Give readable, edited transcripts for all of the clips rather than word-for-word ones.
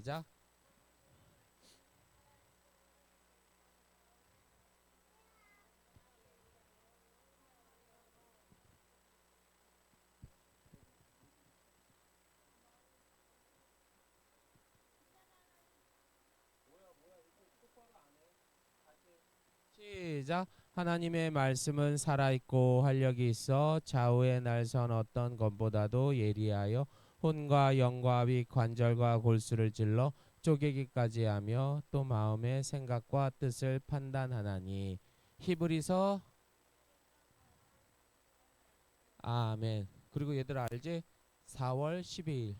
시작. 시작. 하나님의 말씀은 살아있고 활력이 있어 좌우의 날선 어떤 것보다도 예리하여 혼과 영과 위 관절과 골수를 찔러 쪼개기까지 하며 또 마음의 생각과 뜻을 판단하나니. 히브리서. 아멘. 그리고 얘들아 알지? 4월 12일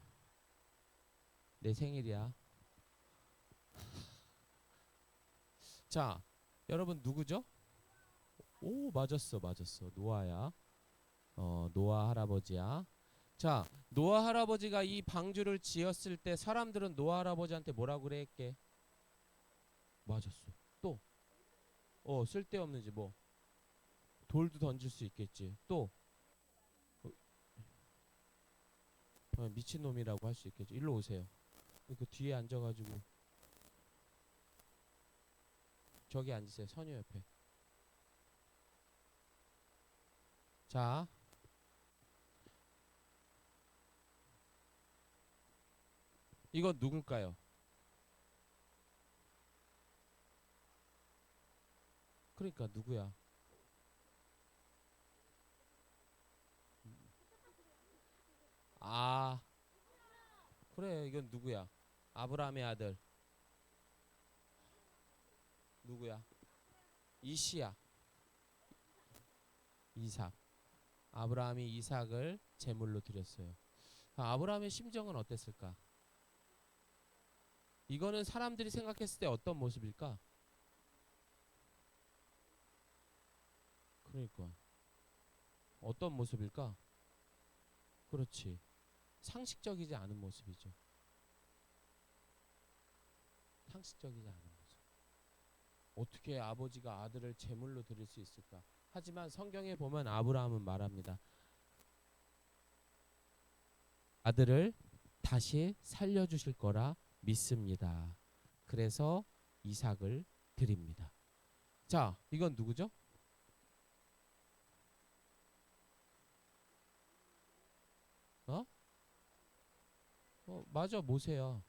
내 생일이야. 자, 여러분 누구죠? 오, 맞았어. 노아야. 노아 할아버지야. 자, 노아 할아버지가 이 방주를 지었을 때 사람들은 노아 할아버지한테 뭐라고 그랬게? 맞았어. 또, 쓸데없는지 뭐 돌도 던질 수 있겠지. 또, 미친놈이라고 할 수 있겠지. 일로 오세요. 그 뒤에 앉아가지고 저기 앉으세요. 선유 옆에. 자, 이건 누굴까요? 그러니까 누구야? 아, 그래. 이건 누구야? 아브라함의 아들. 누구야? 이시야. 이삭. 아브라함이 이삭을 제물로 드렸어요. 아브라함의 심정은 어땠을까? 이거는 사람들이 생각했을 때 어떤 모습일까? 그러니까 어떤 모습일까? 그렇지. 상식적이지 않은 모습이죠. 상식적이지 않은 모습. 어떻게 아버지가 아들을 제물로 드릴 수 있을까? 하지만 성경에 보면 아브라함은 말합니다. 아들을 다시 살려주실 거라 믿습니다. 그래서 이삭을 드립니다. 자, 이건 누구죠? 어? 맞아, 모세야.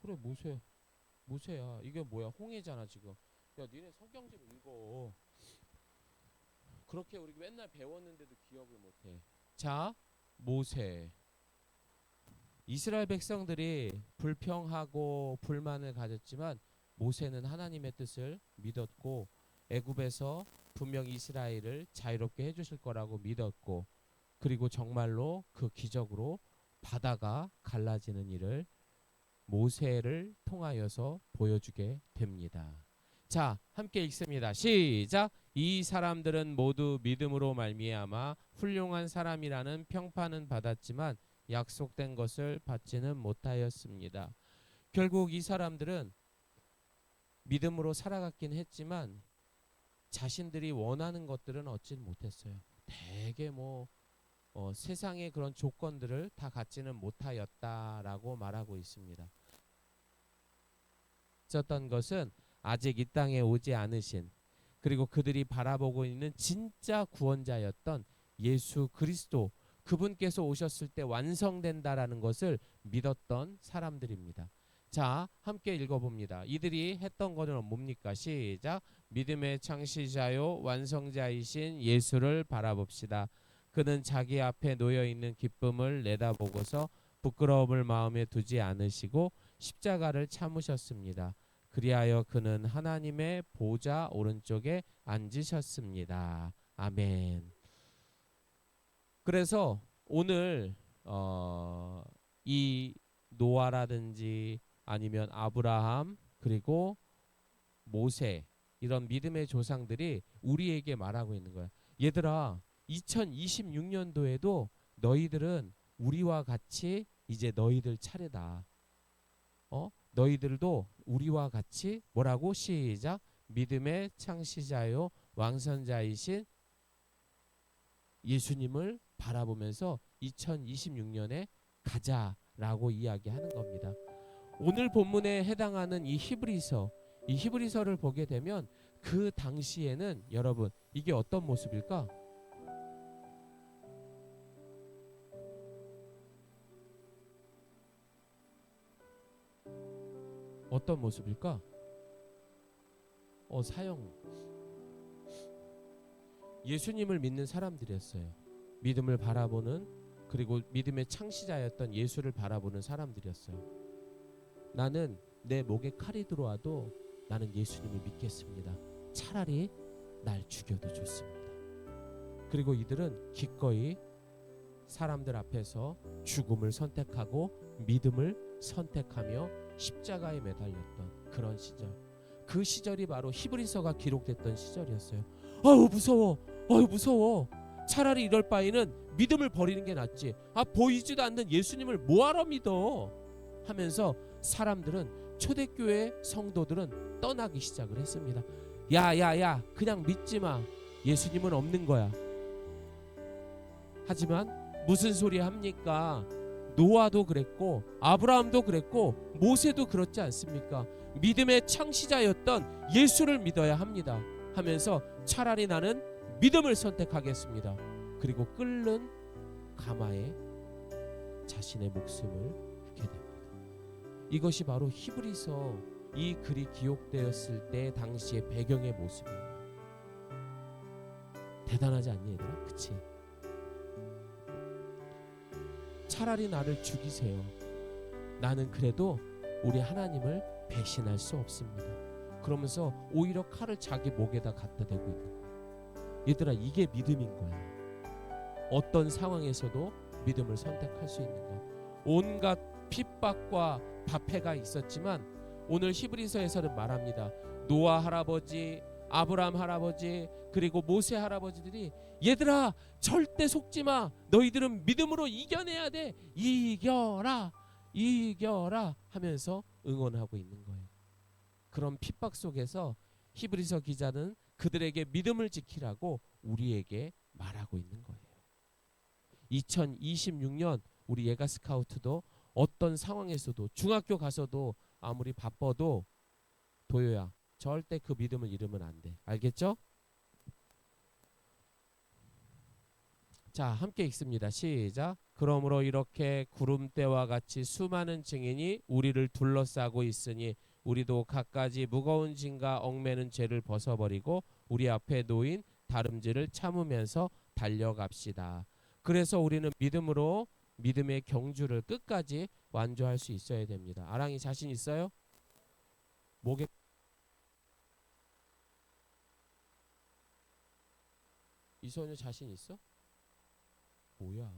그래, 모세야. 이게 뭐야? 홍해잖아 지금. 야, 니네 성경 좀 읽어. 그렇게 우리 맨날 배웠는데도 기억을 못해. 자, 모세. 이스라엘 백성들이 불평하고 불만을 가졌지만 모세는 하나님의 뜻을 믿었고 애굽에서 분명 이스라엘을 자유롭게 해주실 거라고 믿었고, 그리고 정말로 그 기적으로 바다가 갈라지는 일을 모세를 통하여서 보여주게 됩니다. 자, 함께 읽습니다. 시작. 이 사람들은 모두 믿음으로 말미암아 훌륭한 사람이라는 평판은 받았지만 약속된 것을 받지는 못하였습니다. 결국 이 사람들은 믿음으로 살아갔긴 했지만 자신들이 원하는 것들은 얻지 못했어요. 되게 세상의 그런 조건들을 다 갖지는 못하였다라고 말하고 있습니다. 있었던 것은 아직 이 땅에 오지 않으신, 그리고 그들이 바라보고 있는 진짜 구원자였던 예수 그리스도, 그분께서 오셨을 때 완성된다라는 것을 믿었던 사람들입니다. 자, 함께 읽어봅니다. 이들이 했던 것은 뭡니까? 시작. 믿음의 창시자요 완성자이신 예수를 바라봅시다. 그는 자기 앞에 놓여 있는 기쁨을 내다보고서 부끄러움을 마음에 두지 않으시고 십자가를 참으셨습니다. 그리하여 그는 하나님의 보좌 오른쪽에 앉으셨습니다. 아멘. 그래서 오늘 이 노아라든지 아니면 아브라함 그리고 모세, 이런 믿음의 조상들이 우리에게 말하고 있는 거야. 얘들아, 2026년도에도 너희들은 우리와 같이 이제 너희들 차례다. 너희들도 우리와 같이 뭐라고? 시작. 믿음의 창시자요 왕선자이신 예수님을 바라보면서 2026년에 가자라고 이야기하는 겁니다. 오늘 본문에 해당하는 이 히브리서를 보게 되면 그 당시에는 여러분 이게 어떤 모습일까? 어떤 모습일까? 사형. 예수님을 믿는 사람들이었어요. 믿음을 바라보는, 그리고 믿음의 창시자였던 예수를 바라보는 사람들이었어요. 나는 내 목에 칼이 들어와도 나는 예수님을 믿겠습니다. 차라리 날 죽여도 좋습니다. 그리고 이들은 기꺼이 사람들 앞에서 죽음을 선택하고 믿음을 선택하며 십자가에 매달렸던 그런 시절, 그 시절이 바로 히브리서가 기록됐던 시절이었어요. 아유 무서워, 아유 무서워. 차라리 이럴 바에는 믿음을 버리는 게 낫지. 보이지도 않는 예수님을 뭐하러 믿어 하면서 사람들은, 초대교회 성도들은 떠나기 시작을 했습니다. 야야야, 그냥 믿지 마. 예수님은 없는 거야. 하지만 무슨 소리 합니까? 노아도 그랬고 아브라함도 그랬고 모세도 그렇지 않습니까? 믿음의 창시자였던 예수를 믿어야 합니다 하면서 차라리 나는 믿음을 선택하겠습니다. 그리고 끓는 가마에 자신의 목숨을 잃게 됩니다. 이것이 바로 히브리서 이 글이 기록되었을 때 당시의 배경의 모습이에요. 대단하지 않니 얘들아? 그치? 차라리 나를 죽이세요. 나는 그래도 우리 하나님을 배신할 수 없습니다. 그러면서 오히려 칼을 자기 목에다 갖다 대고 있는 거예요. 얘들아, 이게 믿음인 거야. 어떤 상황에서도 믿음을 선택할 수 있는 거. 온갖 핍박과 박해가 있었지만 오늘 히브리서에서는 말합니다. 노아 할아버지, 아브라함 할아버지, 그리고 모세 할아버지들이 얘들아 절대 속지마. 너희들은 믿음으로 이겨내야 돼. 이겨라, 이겨라 하면서 응원하고 있는 거예요. 그런 핍박 속에서 히브리서 기자는 그들에게 믿음을 지키라고 우리에게 말하고 있는 거예요. 2026년 우리 예가 스카우트도 어떤 상황에서도, 중학교 가서도 아무리 바빠도 도요야, 절대 그 믿음을 잃으면 안 돼. 알겠죠? 자, 함께 읽습니다. 시작. 그러므로 이렇게 구름대와 같이 수많은 증인이 우리를 둘러싸고 있으니 우리도 갖가지 무거운 짐과 얽매는 죄를 벗어버리고 우리 앞에 놓인 다름질을 참으면서 달려갑시다. 그래서 우리는 믿음으로 믿음의 경주를 끝까지 완주할 수 있어야 됩니다. 아랑이 자신 있어요? 목에 이소녀 자신 있어? 뭐야?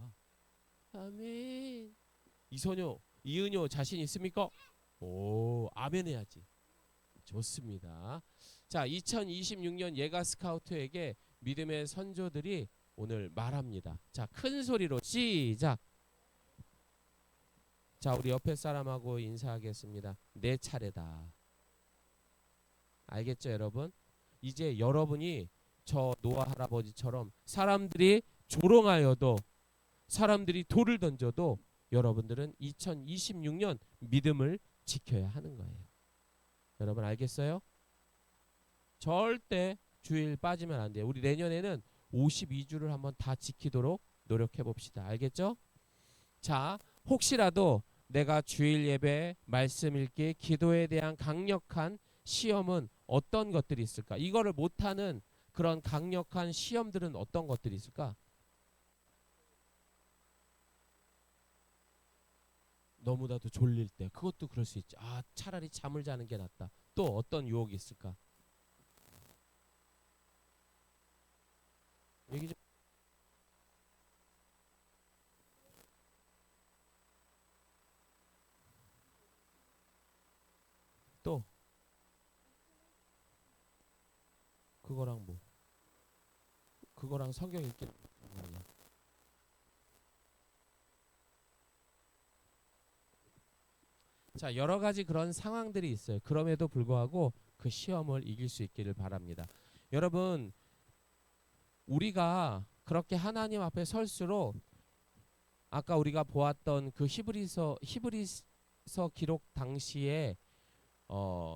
아멘. 이소녀, 이은효 자신 있습니까? 오, 아멘 해야지. 좋습니다. 자, 2026년 예가 스카우트에게 믿음의 선조들이 오늘 말합니다. 자, 큰 소리로 시작. 자, 우리 옆에 사람하고 인사하겠습니다. 내 차례다. 알겠죠, 여러분? 이제 여러분이 저 노아 할아버지처럼 사람들이 조롱하여도, 사람들이 돌을 던져도 여러분들은 2026년 믿음을 지켜야 하는 거예요. 여러분 알겠어요? 절대 주일 빠지면 안 돼요. 우리 내년에는 52주를 한번 다 지키도록 노력해 봅시다. 알겠죠? 자, 혹시라도 내가 주일 예배, 말씀 읽기, 기도에 대한 강력한 시험은 어떤 것들이 있을까? 이거를 못하는 그런 강력한 시험들은 어떤 것들이 있을까? 너무나도 졸릴 때, 그것도 그럴 수 있지. 차라리 잠을 자는 게 낫다. 또 어떤 유혹이 있을까? 얘기 좀. 또 그거랑 뭐? 그거랑 성경 읽기 아니야. 자, 여러 가지 그런 상황들이 있어요. 그럼에도 불구하고 그 시험을 이길 수 있기를 바랍니다. 여러분, 우리가 그렇게 하나님 앞에 설수록 아까 우리가 보았던 그 히브리서 기록 당시에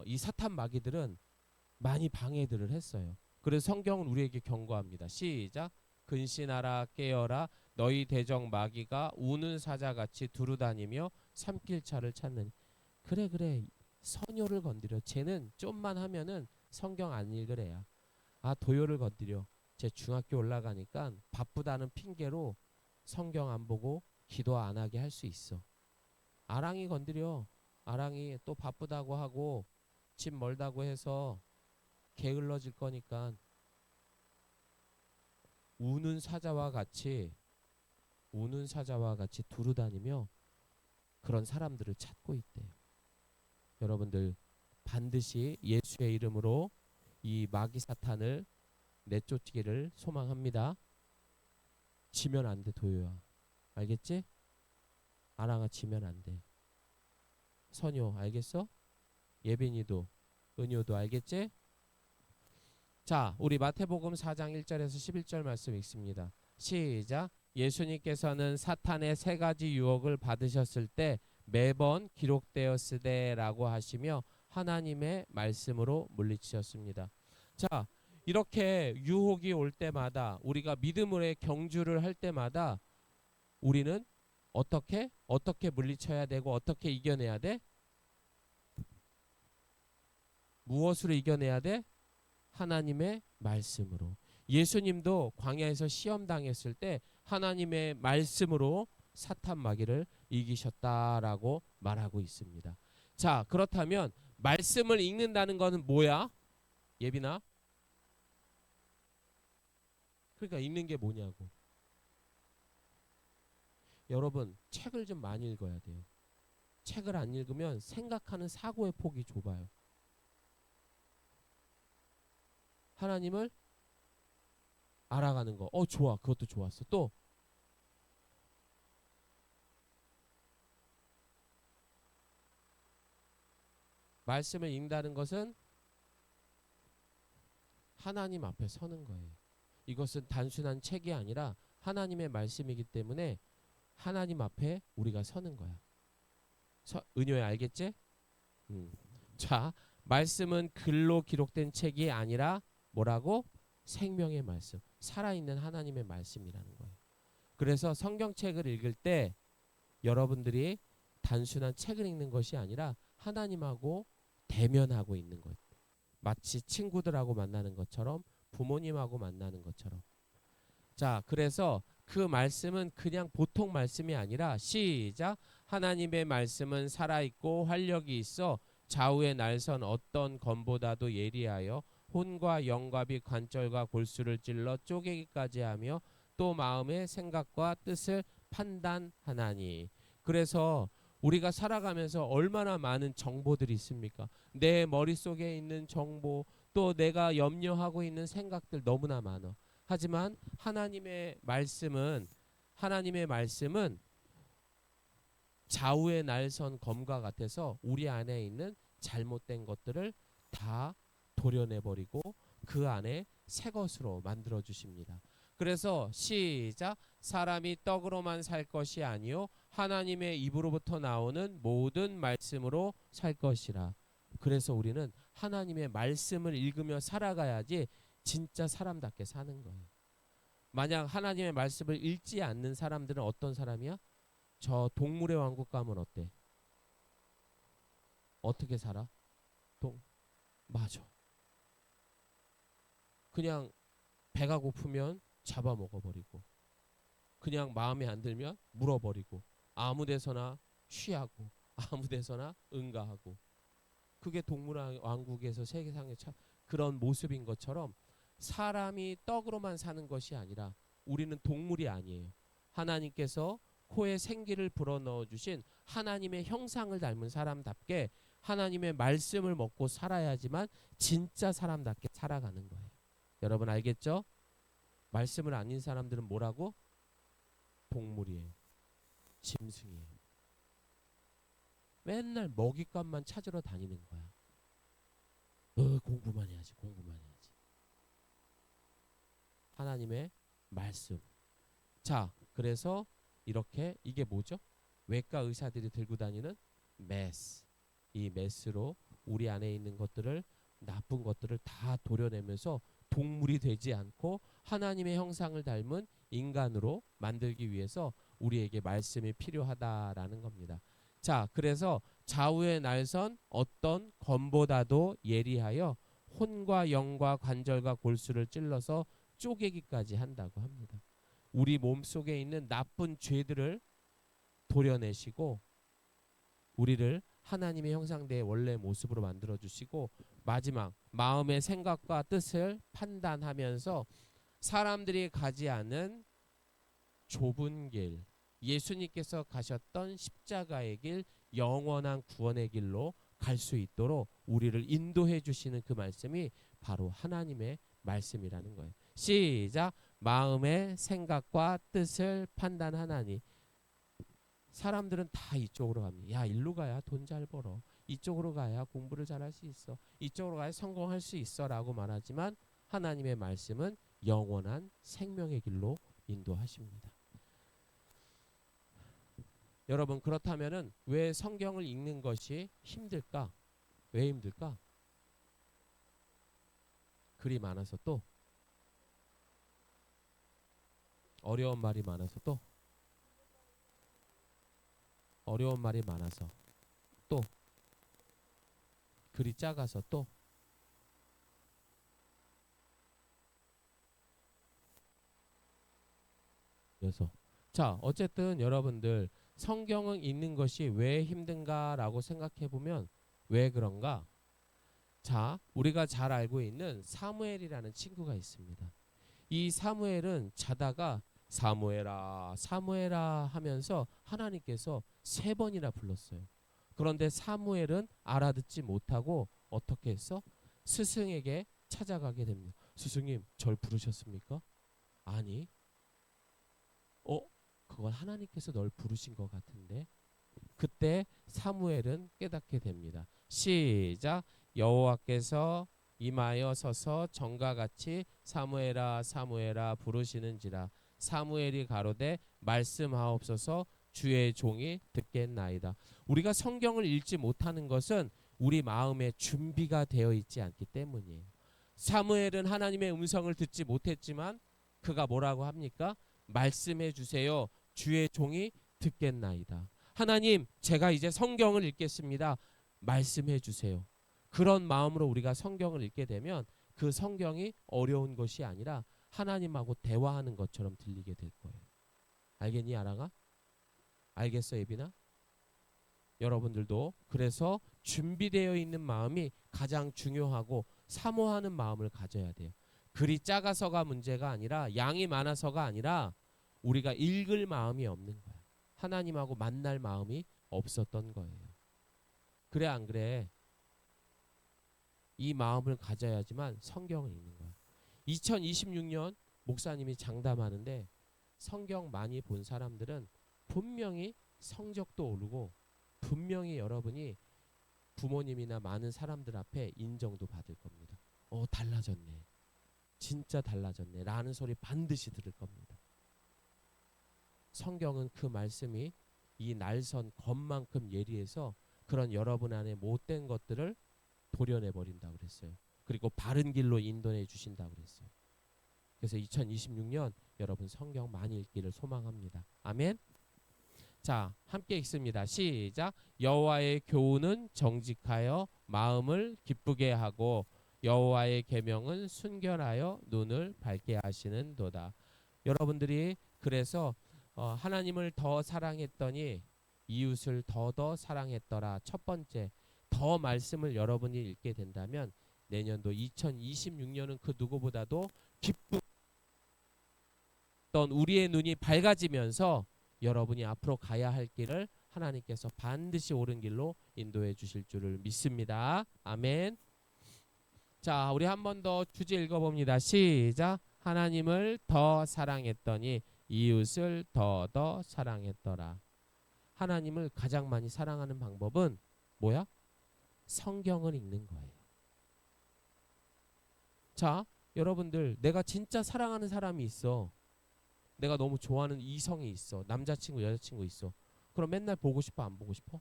이 사탄 마귀들은 많이 방해들을 했어요. 그래서 성경은 우리에게 경고합니다. 시작. 근신하라 깨어라 너희 대적 마귀가 우는 사자같이 두루다니며 삼킬차를 찾느니. 그래 선효를 건드려. 쟤는 좀만 하면은 성경 안 읽으래야. 아 도요를 건드려. 제 중학교 올라가니까 바쁘다는 핑계로 성경 안 보고 기도 안 하게 할 수 있어. 아랑이 건드려. 아랑이 또 바쁘다고 하고 집 멀다고 해서 게을러질 거니까 우는 사자와 같이 두루다니며 그런 사람들을 찾고 있대요. 여러분들 반드시 예수의 이름으로 이 마귀 사탄을 내쫓기를 소망합니다. 지면 안 돼 도요야. 알겠지? 아랑아 지면 안 돼. 선효 알겠어? 예빈이도 은효도 알겠지? 자, 우리 마태복음 4장 1절에서 11절 말씀 읽습니다. 시작. 예수님께서는 사탄의 세 가지 유혹을 받으셨을 때 매번 기록되었으되라고 하시며 하나님의 말씀으로 물리치셨습니다. 자, 이렇게 유혹이 올 때마다 우리가 믿음으로의 경주를 할 때마다 우리는 어떻게 물리쳐야 되고 어떻게 이겨내야 돼? 무엇으로 이겨내야 돼? 하나님의 말씀으로. 예수님도 광야에서 시험 당했을 때 하나님의 말씀으로 사탄 마귀를 이기셨다라고 말하고 있습니다. 자, 그렇다면 말씀을 읽는다는 것은 뭐야? 예빈아? 그러니까 읽는 게 뭐냐고. 여러분 책을 좀 많이 읽어야 돼요. 책을 안 읽으면 생각하는 사고의 폭이 좁아요. 하나님을 알아가는 거. 좋아. 그것도 좋았어. 또 말씀을 읽는다는 것은 하나님 앞에 서는 거예요. 이것은 단순한 책이 아니라 하나님의 말씀이기 때문에 하나님 앞에 우리가 서는 거야. 은효야 알겠지? 자, 말씀은 글로 기록된 책이 아니라 뭐라고? 생명의 말씀. 살아있는 하나님의 말씀이라는 거예요. 그래서 성경책을 읽을 때 여러분들이 단순한 책을 읽는 것이 아니라 하나님하고 대면하고 있는 것. 마치 친구들하고 만나는 것처럼 부모님하고 만나는 것처럼. 자, 그래서 그 말씀은 그냥 보통 말씀이 아니라 시작. 하나님의 말씀은 살아있고 활력이 있어 좌우의 날선 어떤 검보다도 예리하여 혼과 영갑이 관절과 골수를 찔러 쪼개기까지 하며 또 마음의 생각과 뜻을 판단하나니. 그래서 우리가 살아가면서 얼마나 많은 정보들이 있습니까? 내 머릿속에 있는 정보, 또 내가 염려하고 있는 생각들 너무나 많아. 하지만 하나님의 말씀은 좌우의 날선 검과 같아서 우리 안에 있는 잘못된 것들을 다 도려내버리고 그 안에 새 것으로 만들어 주십니다. 그래서 시작. 사람이 떡으로만 살 것이 아니요 하나님의 입으로부터 나오는 모든 말씀으로 살 것이라. 그래서 우리는 하나님의 말씀을 읽으며 살아가야지 진짜 사람답게 사는 거예요. 만약 하나님의 말씀을 읽지 않는 사람들은 어떤 사람이야? 저 동물의 왕국 가면 어때? 어떻게 살아? 맞아. 그냥 배가 고프면 잡아먹어버리고 그냥 마음에 안 들면 물어버리고 아무 데서나 취하고 아무 데서나 응가하고. 그게 동물의 왕국에서 세계상의 그런 모습인 것처럼 사람이 떡으로만 사는 것이 아니라 우리는 동물이 아니에요. 하나님께서 코에 생기를 불어넣어 주신 하나님의 형상을 닮은 사람답게 하나님의 말씀을 먹고 살아야지만 진짜 사람답게 살아가는 거예요. 여러분 알겠죠? 말씀을 안 읽는 사람들은 뭐라고? 동물이에요. 짐승이에요. 맨날 먹잇감만 찾으러 다니는 거야. 공부만 해야지. 하나님의 말씀. 자, 그래서 이렇게 이게 뭐죠? 외과 의사들이 들고 다니는 메스. 이 메스로 우리 안에 있는 것들을, 나쁜 것들을 다 도려내면서 동물이 되지 않고 하나님의 형상을 닮은 인간으로 만들기 위해서 우리에게 말씀이 필요하다라는 겁니다. 자, 그래서 좌우의 날선 어떤 검보다도 예리하여 혼과 영과 관절과 골수를 찔러서 쪼개기까지 한다고 합니다. 우리 몸속에 있는 나쁜 죄들을 도려내시고 우리를 하나님의 형상대의 원래 모습으로 만들어 주시고, 마지막 마음의 생각과 뜻을 판단하면서 사람들이 가지 않은 좁은 길, 예수님께서 가셨던 십자가의 길, 영원한 구원의 길로 갈 수 있도록 우리를 인도해 주시는 그 말씀이 바로 하나님의 말씀이라는 거예요. 시작. 마음의 생각과 뜻을 판단하나니. 사람들은 다 이쪽으로 갑니다. 야, 일로 가야 돈 잘 벌어. 이쪽으로 가야 공부를 잘할 수 있어. 이쪽으로 가야 성공할 수 있어 라고 말하지만 하나님의 말씀은 영원한 생명의 길로 인도하십니다. 여러분, 그렇다면은 왜 성경을 읽는 것이 힘들까? 왜 힘들까? 글이 많아서, 또 어려운 말이 많아서, 또 어려운 말이 많아서, 또 글이 작아서, 또 그래서, 자, 어쨌든 여러분들 성경을 읽는 것이 왜 힘든가라고 생각해 보면 왜 그런가? 자, 우리가 잘 알고 있는 사무엘이라는 친구가 있습니다. 이 사무엘은 자다가 사무엘아 사무엘아 하면서 하나님께서 3번이나 불렀어요. 그런데 사무엘은 알아듣지 못하고 어떻게 했어? 스승에게 찾아가게 됩니다. 스승님, 절 부르셨습니까? 아니. 어? 그건 하나님께서 널 부르신 것 같은데. 그때 사무엘은 깨닫게 됩니다. 시작. 여호와께서 임하여 서서 전과 같이 사무엘아 사무엘아 부르시는지라. 사무엘이 가로되 말씀하옵소서, 주의 종이 듣겠나이다. 우리가 성경을 읽지 못하는 것은 우리 마음에 준비가 되어 있지 않기 때문이에요. 사무엘은 하나님의 음성을 듣지 못했지만 그가 뭐라고 합니까? 말씀해 주세요, 주의 종이 듣겠나이다. 하나님, 제가 이제 성경을 읽겠습니다. 말씀해 주세요. 그런 마음으로 우리가 성경을 읽게 되면 그 성경이 어려운 것이 아니라 하나님하고 대화하는 것처럼 들리게 될 거예요. 알겠니, 아랑아? 알겠어, 예빈아? 여러분들도 그래서 준비되어 있는 마음이 가장 중요하고 사모하는 마음을 가져야 돼요. 글이 작아서가 문제가 아니라, 양이 많아서가 아니라 우리가 읽을 마음이 없는 거야. 하나님하고 만날 마음이 없었던 거예요. 그래 안 그래? 이 마음을 가져야지만 성경을 읽는 거야. 2026년 목사님이 장담하는데 성경 많이 본 사람들은 분명히 성적도 오르고 분명히 여러분이 부모님이나 많은 사람들 앞에 인정도 받을 겁니다. 달라졌네. 진짜 달라졌네 라는 소리 반드시 들을 겁니다. 성경은 그 말씀이 이 날선 검만큼 예리해서 그런 여러분 안에 못된 것들을 도려내버린다고 그랬어요. 그리고 바른 길로 인도해 주신다고 그랬어요. 그래서 2026년 여러분 성경 많이 읽기를 소망합니다. 아멘. 자, 함께 읽습니다. 시작. 여호와의 교훈은 정직하여 마음을 기쁘게 하고 여호와의 계명은 순결하여 눈을 밝게 하시는도다. 여러분들이 그래서 하나님을 더 사랑했더니 이웃을 더더 사랑했더라. 첫 번째, 더 말씀을 여러분이 읽게 된다면 내년도 2026년은 그 누구보다도 기쁜 우리의 눈이 밝아지면서 여러분이 앞으로 가야 할 길을 하나님께서 반드시 옳은 길로 인도해 주실 줄을 믿습니다. 아멘. 자, 우리 한 번 더 주제 읽어봅니다. 시작. 하나님을 더 사랑했더니 이웃을 더더 사랑했더라. 하나님을 가장 많이 사랑하는 방법은 뭐야? 성경을 읽는 거예요. 자, 여러분들, 내가 진짜 사랑하는 사람이 있어. 내가 너무 좋아하는 이성이 있어. 남자친구, 여자친구 있어. 그럼 맨날 보고 싶어, 안 보고 싶어?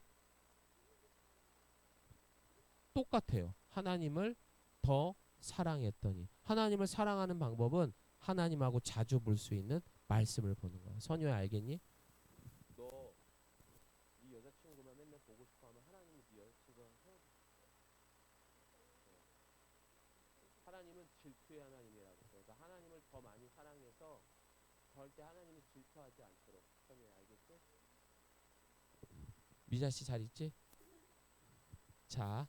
똑같아요. 하나님을 더 사랑했더니. 하나님을 사랑하는 방법은 하나님하고 자주 볼 수 있는 말씀을 보는 거야. 선유야, 알겠니? 너 네 여자친구만 맨날 보고 싶어하면 하나님은 네 여자친구랑 헤어질 수 있어. 하나님은 질투의 하나님이라고. 그러니까 하나님을 더 많이 사랑해서 절대 하나님을 질투하지 않도록. 선유야, 알겠지? 미자 씨 잘 있지? 자,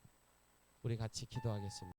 우리 같이 기도하겠습니다.